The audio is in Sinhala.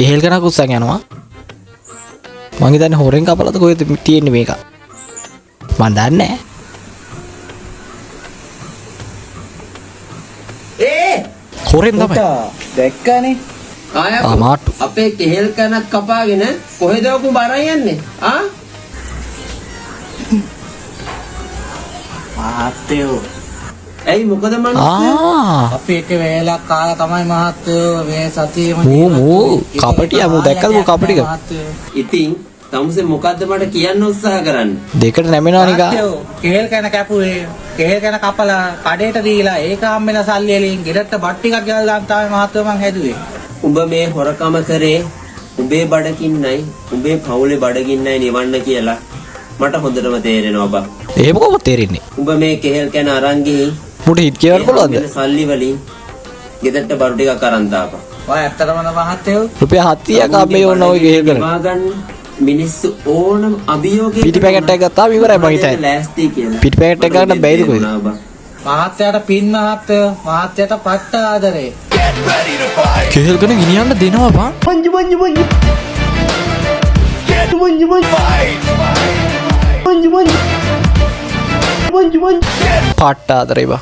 කෙහෙල් කනක් උස්සන් යනවා. මං හිතන්නේ හොරෙන් කපලාද කොහෙද තියෙන්නේ මේක. මන් දන්නේ නැහැ. හොරෙන් තමයි. දැක්කනේ. මාට්ටු. අපේ කෙහෙල් කනක් කපාගෙන කොහෙද ඔකු බරන් යන්නේ? ආ? මහත්තයෝ ඇයි මොකද මනුස්සයා? අපි එක වේලක් කාලා තමයි මහත්තයෝ මේ සතියේම මෝ කපටියා මෝ දැක්කද මෝ කපටික? ඉතින් තමුසේ මොකද්ද මට කියන්න උත්සාහ කරන්නේ? දෙකට නැමෙනවා නිකා. මහත්තයෝ කෙහෙල් කන කැපුවේ කෙහෙල් කන කපලා කඩේට දීලා ඒක හම්බෙන සල්ලි වලින් ගෙදරට බත් ටිකක් ගෙනල්ලා දාන්න තමයි මහත්තයෝ මං හැදුවේ. උඹ මේ හොරකම කරේ උඹේ බඩකින්නයි උඹේ පවුලේ බඩකින්නයි නිවන්න කියලා මට හොඳටම තේරෙනවා බා. එහෙම කොහොමද තේරෙන්නේ? උඹ මේ කෙහෙල් කන අරන් ගිහින් මුට හිට කියවන්න පුළුවන්ද? සල්ලි වලින් ගෙදරට බඩු ටිකක් අරන් දාපන්. ඔය ඇත්තටම මහත්තයෝ රුපියල් 700ක් ආපේ ඕන ඔය කෙහෙල් කන. මිනිස්සු ඕනම අභියෝගයකට පිටි පැකට් එකක් ගත්තාම ඉවරයි මං හිතන්නේ. ලෑස්ති කියලා. පිටි පැකට් එක ගන්න බැයිද කොහෙද? මහත්තයාට පින් මහත්තයෝ මහත්තයාට පට්ට ආදරේ. කෙහෙල් කන ගිනියන්න දෙනවා බං. පට්ට ආදරේ බං.